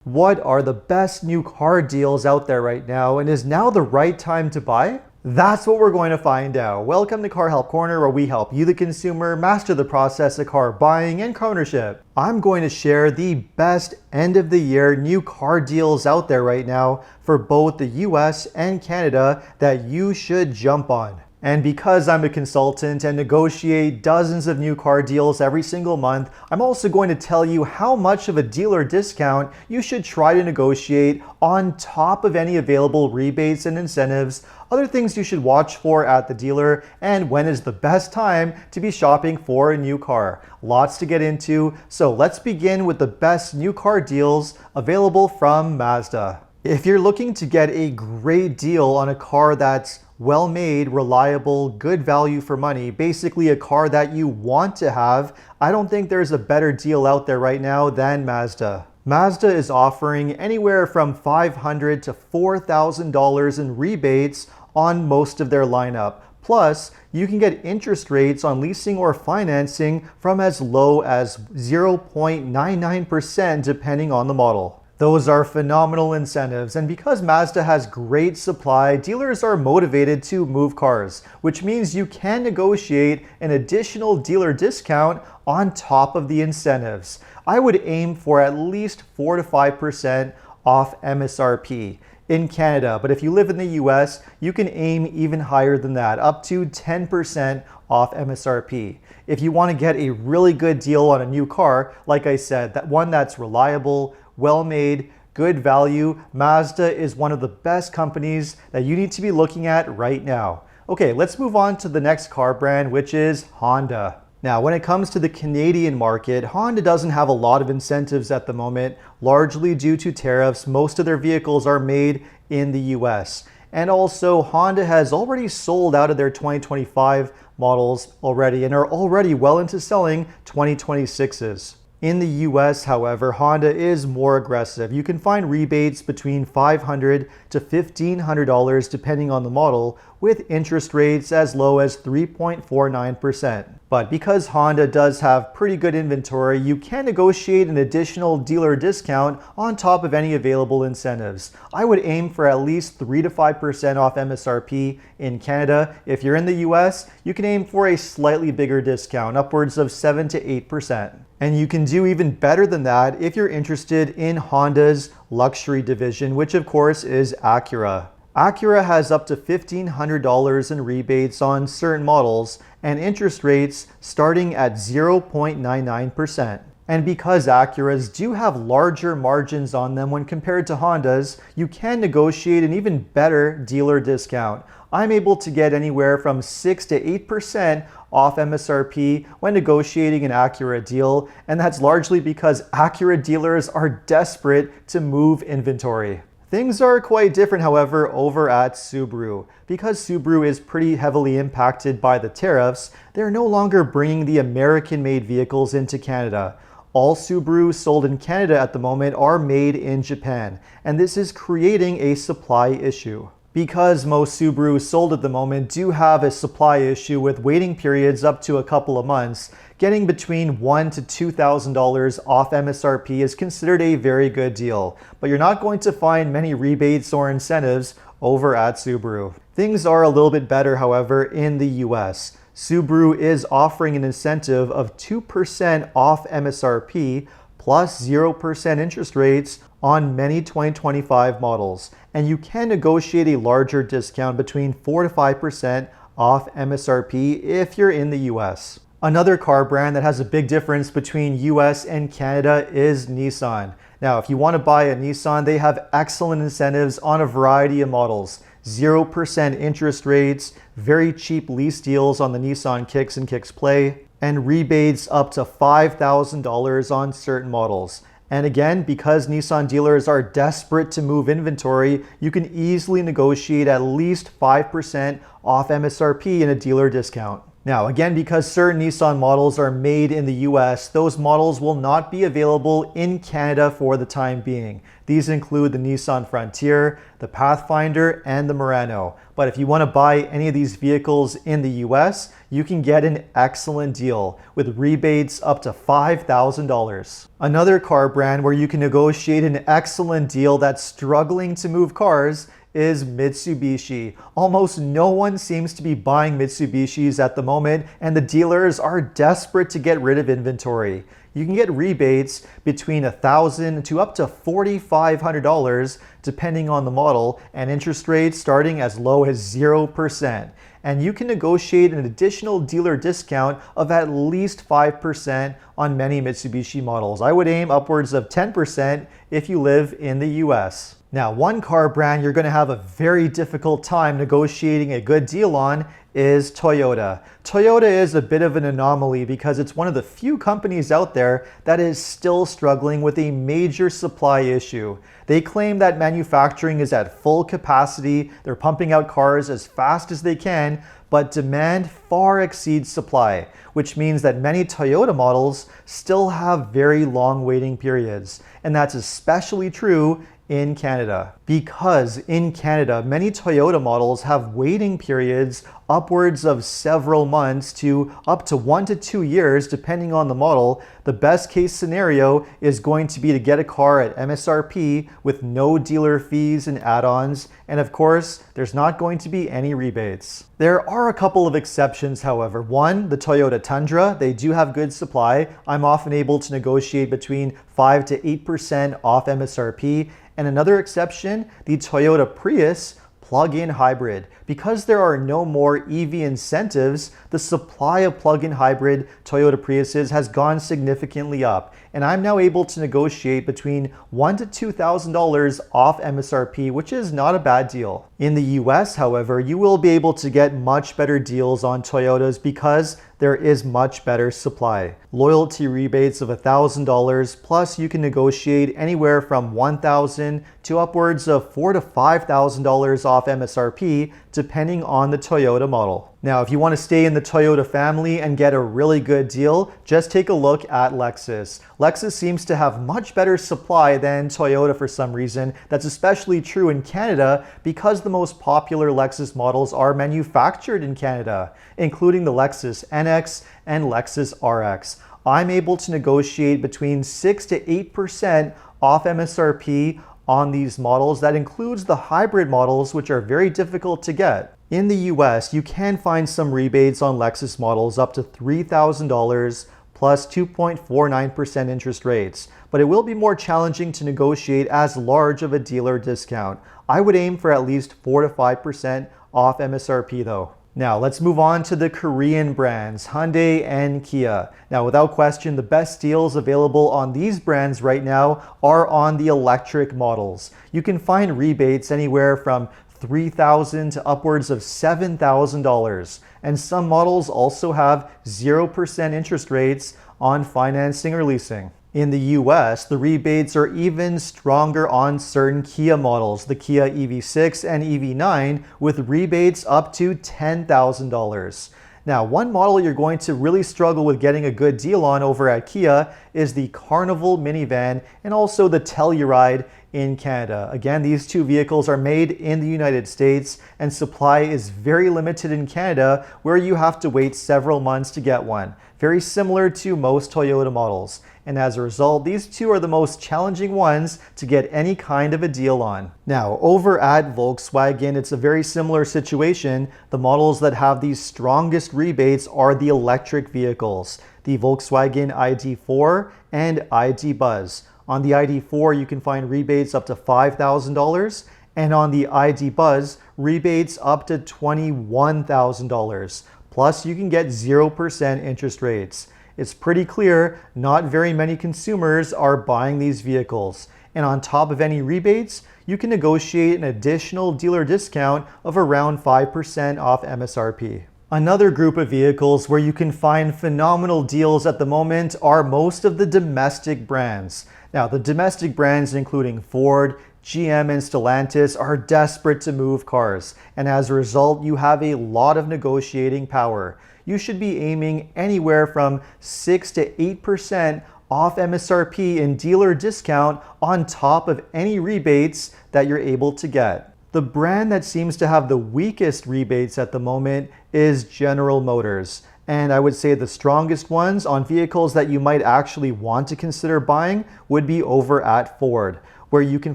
What are the best new car deals out there right now, and is now the right time to buy? That's what we're going to find out. Welcome to Car Help Corner, where we help you, the consumer, master the process of car buying and car ownership. I'm going to share the best end of the year new car deals out there right now for both the US and Canada that you should jump on. And because I'm a consultant and negotiate dozens of new car deals every single month, I'm also going to tell you how much of a dealer discount you should try to negotiate on top of any available rebates and incentives, other things you should watch for at the dealer, and when is the best time to be shopping for a new car. Lots to get into, so let's begin with the best new car deals available from Mazda. If you're looking to get a great deal on a car that's well-made, reliable, good value for money, basically a car that you want to have, I don't think there's a better deal out there right now than Mazda. Mazda is offering anywhere from $500 to $4,000 in rebates on most of their lineup. Plus, you can get interest rates on leasing or financing from as low as 0.99% depending on the model. Those are phenomenal incentives, and because Mazda has great supply, dealers are motivated to move cars, which means you can negotiate an additional dealer discount on top of the incentives. I would aim for at least 4 to 5% off MSRP in Canada, but if you live in the US, you can aim even higher than that, up to 10% off MSRP. If you want to get a really good deal on a new car, like I said, that one that's reliable, well-made, good value, Mazda is one of the best companies that you need to be looking at right now. Okay, let's move on to the next car brand, which is Honda. Now, when it comes to the Canadian market, Honda doesn't have a lot of incentives at the moment, largely due to tariffs. Most of their vehicles are made in the US. And also, Honda has already sold out of their 2025 models already and are already well into selling 2026s. In the US, however, Honda is more aggressive. You can find rebates between $500 to $1,500 depending on the model, with interest rates as low as 3.49%. But because Honda does have pretty good inventory, you can negotiate an additional dealer discount on top of any available incentives. I would aim for at least 3 to 5% off MSRP in Canada. If you're in the US, you can aim for a slightly bigger discount, upwards of 7 to 8%. And you can do even better than that if you're interested in Honda's luxury division, which of course is Acura. Acura has up to $1,500 in rebates on certain models and interest rates starting at 0.99%. And because Acuras do have larger margins on them when compared to Hondas, you can negotiate an even better dealer discount. I'm able to get anywhere from 6 to 8% off MSRP when negotiating an Acura deal, and that's largely because Acura dealers are desperate to move inventory. Things are quite different, however, over at Subaru. Because Subaru is pretty heavily impacted by the tariffs, they're no longer bringing the American-made vehicles into Canada. All Subarus sold in Canada at the moment are made in Japan, and this is creating a supply issue. Because most Subarus sold at the moment do have a supply issue with waiting periods up to a couple of months, getting between $1,000 to $2,000 off MSRP is considered a very good deal. But you're not going to find many rebates or incentives over at Subaru. Things are a little bit better, however, in the US. Subaru is offering an incentive of 2% off MSRP plus 0% interest rates on many 2025 models, and you can negotiate a larger discount between 4 to 5% off MSRP if you're in the US. Another car brand that has a big difference between US and Canada is Nissan. Now, if you want to buy a Nissan, they have excellent incentives on a variety of models. 0% interest rates, very cheap lease deals on the Nissan Kicks and Kicks Play, and rebates up to $5,000 on certain models. And again, because Nissan dealers are desperate to move inventory, you can easily negotiate at least 5% off MSRP in a dealer discount. Now, again, because certain Nissan models are made in the US, those models will not be available in Canada for the time being. These include the Nissan Frontier, the Pathfinder, and the Murano. But if you want to buy any of these vehicles in the US, you can get an excellent deal with rebates up to $5,000. Another car brand where you can negotiate an excellent deal that's struggling to move cars is Mitsubishi. Almost no one seems to be buying Mitsubishis at the moment, and the dealers are desperate to get rid of inventory. You can get rebates between $1,000 to up to $4,500 depending on the model, and interest rates starting as low as 0%. And you can negotiate an additional dealer discount of at least 5% on many Mitsubishi models. I would aim upwards of 10% if you live in the US. Now, one car brand you're going to have a very difficult time negotiating a good deal on is Toyota. Toyota is a bit of an anomaly because it's one of the few companies out there that is still struggling with a major supply issue. They claim that manufacturing is at full capacity, they're pumping out cars as fast as they can, but demand far exceeds supply, which means that many Toyota models still have very long waiting periods. And that's especially true in Canada, because in Canada, many Toyota models have waiting periods upwards of several months to up to 1 to 2 years, depending on the model. The best case scenario is going to be to get a car at MSRP with no dealer fees and add-ons, and of course, there's not going to be any rebates. There are a couple of exceptions, however. One, the Toyota Tundra, they do have good supply. I'm often able to negotiate between 5 to 8% off MSRP. And another exception, the Toyota Prius plug-in hybrid. Because there are no more EV incentives, the supply of plug-in hybrid Toyota Priuses has gone significantly up, and I'm now able to negotiate between $1,000 to $2,000 off MSRP, which is not a bad deal. In the US, however, you will be able to get much better deals on Toyotas because there is much better supply. Loyalty rebates of $1,000, plus you can negotiate anywhere from $1,000 to upwards of $4,000 to $5,000 off MSRP, depending on the Toyota model. Now, if you want to stay in the Toyota family and get a really good deal, just take a look at Lexus. Lexus seems to have much better supply than Toyota for some reason. That's especially true in Canada because the most popular Lexus models are manufactured in Canada, including the Lexus NX and Lexus RX. I'm able to negotiate between 6 to 8% off MSRP on these models. That includes the hybrid models, which are very difficult to get. In the US, you can find some rebates on Lexus models up to $3,000 plus 2.49% interest rates, but it will be more challenging to negotiate as large of a dealer discount. I would aim for at least 4 to 5% off MSRP though. Now let's move on to the Korean brands, Hyundai and Kia. Now without question, the best deals available on these brands right now are on the electric models. You can find rebates anywhere from $3,000 to upwards of $7,000. And some models also have 0% interest rates on financing or leasing. In the US, the rebates are even stronger on certain Kia models, the Kia EV6 and EV9, with rebates up to $10,000. Now, one model you're going to really struggle with getting a good deal on over at Kia is the Carnival minivan and also the Telluride in Canada. Again, these two vehicles are made in the United States and supply is very limited in Canada, where you have to wait several months to get one. Very similar to most Toyota models. And as a result, these two are the most challenging ones to get any kind of a deal on. Now, over at Volkswagen, it's a very similar situation. The models that have the strongest rebates are the electric vehicles, the Volkswagen ID4 and ID Buzz. On the ID4, you can find rebates up to $5,000, and on the ID Buzz, rebates up to $21,000. Plus, you can get 0% interest rates. It's pretty clear not very many consumers are buying these vehicles. And on top of any rebates, you can negotiate an additional dealer discount of around 5% off MSRP. Another group of vehicles where you can find phenomenal deals at the moment are most of the domestic brands. Now, the domestic brands, including Ford, GM, and Stellantis, are desperate to move cars, and as a result, you have a lot of negotiating power. you should be aiming anywhere from 6 to 8% off MSRP in dealer discount on top of any rebates that you're able to get. The brand that seems to have the weakest rebates at the moment is General Motors. And I would say the strongest ones on vehicles that you might actually want to consider buying would be over at Ford, where you can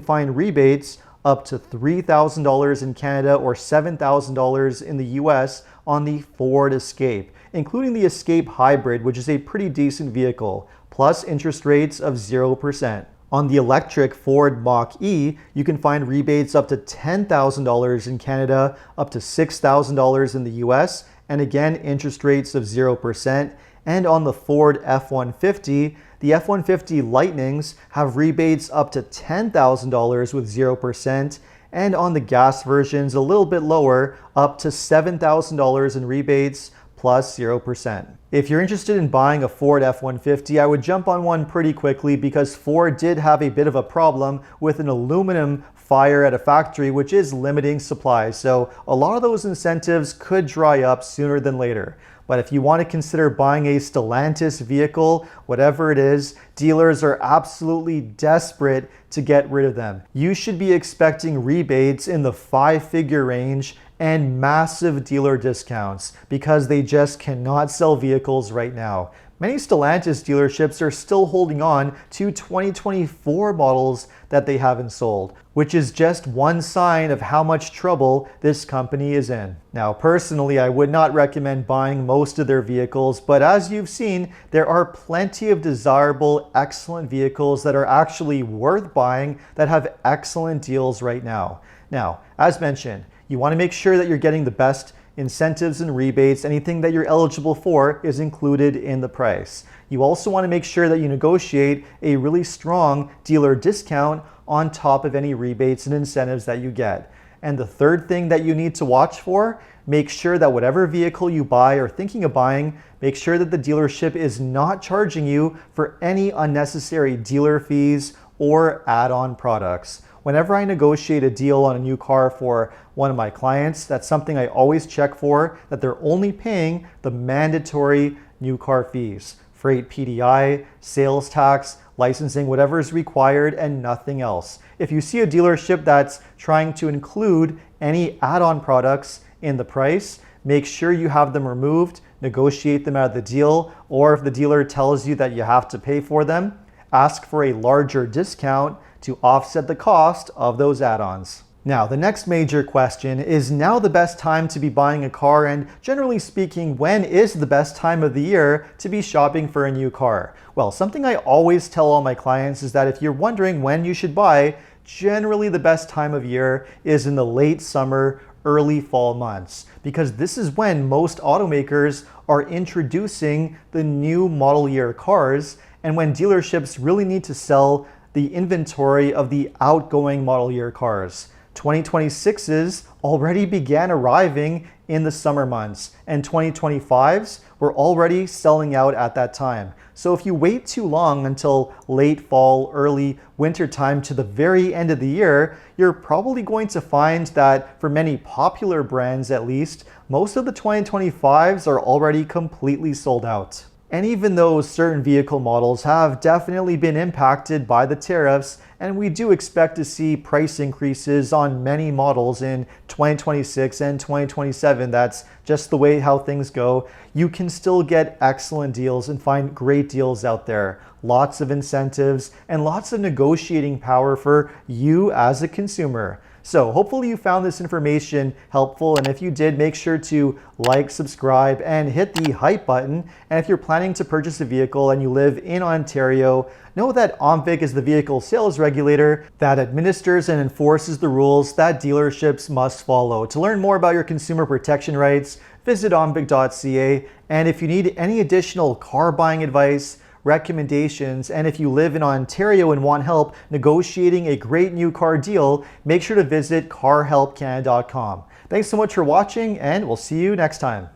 find rebates up to $3,000 in Canada or $7,000 in the US on the Ford Escape, including the Escape Hybrid, which is a pretty decent vehicle, plus interest rates of 0%. On the electric Ford Mach-E, you can find rebates up to $10,000 in Canada, up to $6,000 in the US, and again, interest rates of 0%. And on the Ford F-150, the F-150 Lightnings have rebates up to $10,000 with 0%. And on the gas versions, a little bit lower, up to $7,000 in rebates plus 0%. If you're interested in buying a Ford F-150, I would jump on one pretty quickly because Ford did have a bit of a problem with an aluminum fire at a factory, which is limiting supply. So a lot of those incentives could dry up sooner than later. But if you want to consider buying a Stellantis vehicle, whatever it is, dealers are absolutely desperate to get rid of them. You should be expecting rebates in the 5-figure range and massive dealer discounts because they just cannot sell vehicles right now. Many Stellantis dealerships are still holding on to 2024 models that they haven't sold, which is just one sign of how much trouble this company is in. Now, personally, I would not recommend buying most of their vehicles, but as you've seen, there are plenty of desirable, excellent vehicles that are actually worth buying that have excellent deals right now. Now, as mentioned, you want to make sure that you're getting the best incentives and rebates. Anything that you're eligible for is included in the price. You also want to make sure that you negotiate a really strong dealer discount on top of any rebates and incentives that you get. And the third thing that you need to watch for, make sure that whatever vehicle you buy or thinking of buying, make sure that the dealership is not charging you for any unnecessary dealer fees or add-on products. Whenever I negotiate a deal on a new car for one of my clients, that's something I always check for, that they're only paying the mandatory new car fees, freight PDI, sales tax, licensing, whatever is required, and nothing else. If you see a dealership that's trying to include any add-on products in the price, make sure you have them removed, negotiate them out of the deal, or if the dealer tells you that you have to pay for them, ask for a larger discount to offset the cost of those add-ons. Now, the next major question is now the best time to be buying a car, and generally speaking, when is the best time of the year to be shopping for a new car? Well, something I always tell all my clients is that if you're wondering when you should buy, generally the best time of year is in the late summer, early fall months, because this is when most automakers are introducing the new model year cars and when dealerships really need to sell the inventory of the outgoing model year cars. 2026s already began arriving in the summer months, and 2025s were already selling out at that time. So if you wait too long until late fall, early winter time to the very end of the year, you're probably going to find that for many popular brands at least, most of the 2025s are already completely sold out. And even though certain vehicle models have definitely been impacted by the tariffs, and we do expect to see price increases on many models in 2026 and 2027, that's just the way how things go, you can still get excellent deals and find great deals out there. Lots of incentives and lots of negotiating power for you as a consumer. So hopefully you found this information helpful, and if you did, make sure to like, subscribe, and hit the hype button. And if you're planning to purchase a vehicle and you live in Ontario, know that OMVIC is the vehicle sales regulator that administers and enforces the rules that dealerships must follow. To learn more about your consumer protection rights, visit omvic.ca. And if you need any additional car buying advice, recommendations, and if you live in Ontario and want help negotiating a great new car deal, make sure to visit carhelpcanada.com. Thanks so much for watching, and we'll see you next time.